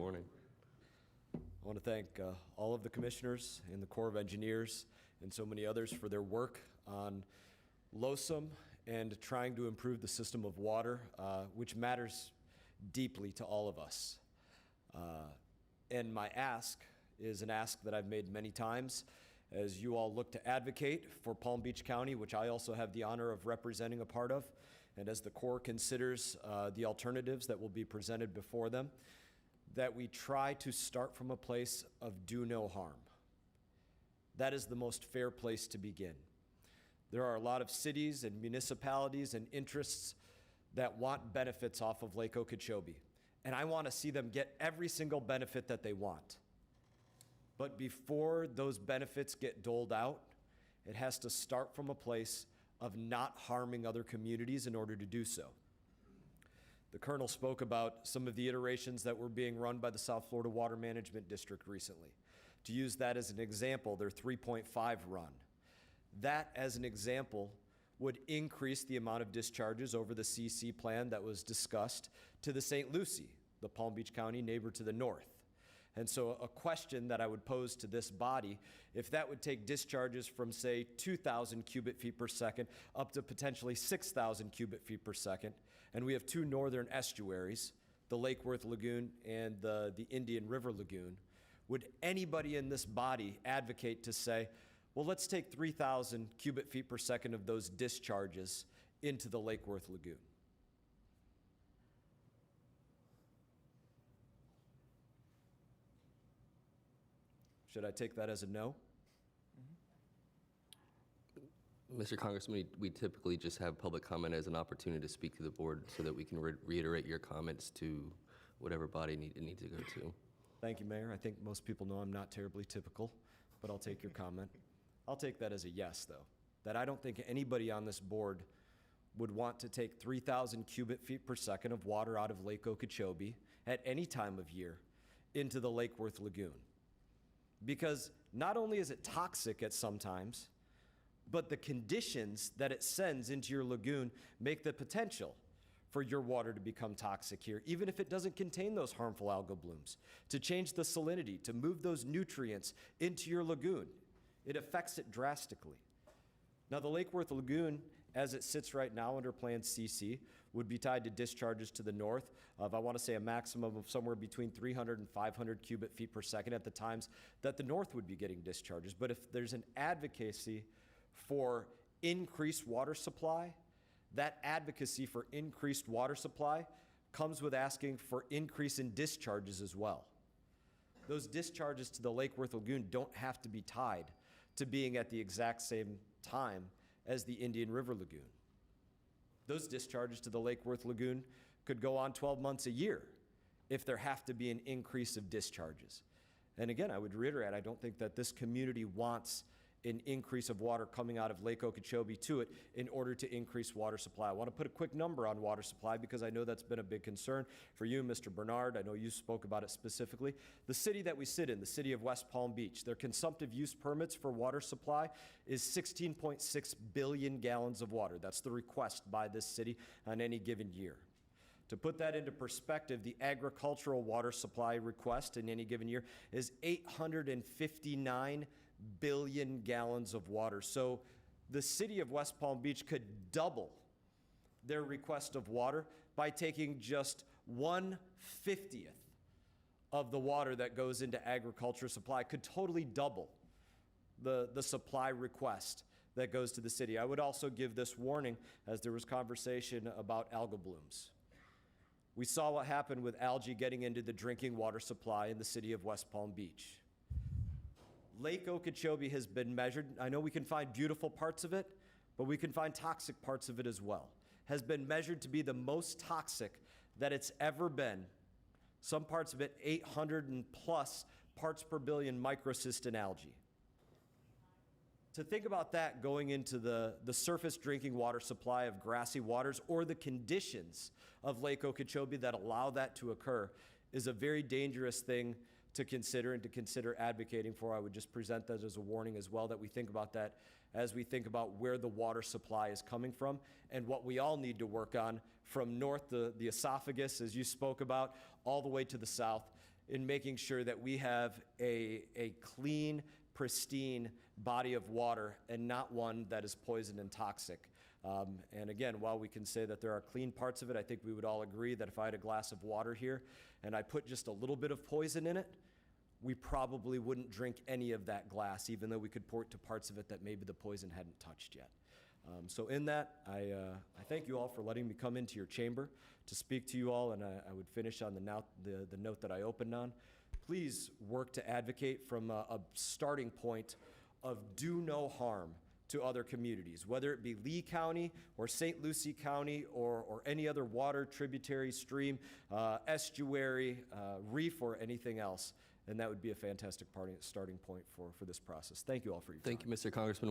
morning. I want to thank all of the commissioners and the Corps of Engineers and so many others for their work on LOSOM and trying to improve the system of water, which matters deeply to all of us. And my ask is an ask that I've made many times as you all look to advocate for Palm Beach County, which I also have the honor of representing a part of, and as the Corps considers the alternatives that will be presented before them, that we try to start from a place of do no harm. That is the most fair place to begin. There are a lot of cities and municipalities and interests that want benefits off of Lake Okeechobee, and I want to see them get every single benefit that they want. But before those benefits get doled out, it has to start from a place of not harming other communities in order to do so. The Colonel spoke about some of the iterations that were being run by the South Florida Water Management District recently. To use that as an example, their 3.5 run. That, as an example, would increase the amount of discharges over the CC plan that was discussed to the St. Lucie, the Palm Beach County neighbor to the north. And so a question that I would pose to this body, if that would take discharges from, say, 2,000 cubic feet per second up to potentially 6,000 cubic feet per second, and we have two northern estuaries, the Lake Worth Lagoon and the Indian River Lagoon, would anybody in this body advocate to say, well, let's take 3,000 cubic feet per second of those discharges into the Lake Worth Lagoon? Should I take that as a no? Mr. Congressman, we typically just have public comment as an opportunity to speak to the board so that we can reiterate your comments to whatever body it needs to go to. Thank you, Mayor. I think most people know I'm not terribly typical, but I'll take your comment. I'll take that as a yes, though, that I don't think anybody on this board would want to take 3,000 cubic feet per second of water out of Lake Okeechobee at any time of year into the Lake Worth Lagoon. Because not only is it toxic at some times, but the conditions that it sends into your lagoon make the potential for your water to become toxic here, even if it doesn't contain those harmful algal blooms, to change the salinity, to move those nutrients into your lagoon. It affects it drastically. Now, the Lake Worth Lagoon, as it sits right now under Plan CC, would be tied to discharges to the north of, I want to say, a maximum of somewhere between 300 and 500 cubic feet per second at the times that the north would be getting discharges. But if there's an advocacy for increased water supply, that advocacy for increased water supply comes with asking for increase in discharges as well. Those discharges to the Lake Worth Lagoon don't have to be tied to being at the exact same time as the Indian River Lagoon. Those discharges to the Lake Worth Lagoon could go on 12 months a year if there have to be an increase of discharges. And again, I would reiterate, I don't think that this community wants an increase of water coming out of Lake Okeechobee to it in order to increase water supply. I want to put a quick number on water supply because I know that's been a big concern for you, Mr. Bernard. I know you spoke about it specifically. The city that we sit in, the city of West Palm Beach, their consumptive use permits for water supply is 16.6 billion gallons of water. That's the request by this city on any given year. To put that into perspective, the agricultural water supply request in any given year is 859 billion gallons of water. So the city of West Palm Beach could double their request of water by taking just 1/50th of the water that goes into agriculture supply, could totally double the supply request that goes to the city. I would also give this warning as there was conversation about algal blooms. We saw what happened with algae getting into the drinking water supply in the city of West Palm Beach. Lake Okeechobee has been measured. I know we can find beautiful parts of it, but we can find toxic parts of it as well. Has been measured to be the most toxic that it's ever been. Some parts of it, 800 and plus parts per billion microcystin algae. To think about that going into the surface drinking water supply of grassy waters or the conditions of Lake Okeechobee that allow that to occur is a very dangerous thing to consider and to consider advocating for. I would just present that as a warning as well, that we think about that as we think about where the water supply is coming from and what we all need to work on from north, the esophagus, as you spoke about, all the way to the south in making sure that we have a clean, pristine body of water and not one that is poisoned and toxic. And again, while we can say that there are clean parts of it, I think we would all agree that if I had a glass of water here and I put just a little bit of poison in it, we probably wouldn't drink any of that glass, even though we could point to parts of it that maybe the poison hadn't touched yet. So in that, I thank you all for letting me come into your chamber to speak to you all, and I would finish on the note that I opened on. Please work to advocate from a starting point of do no harm to other communities, whether it be Lee County or St. Lucie County or any other water, tributary, stream, estuary, reef, or anything else. And that would be a fantastic starting point for this process. Thank you all for your time. Thank you, Mr. Congressman.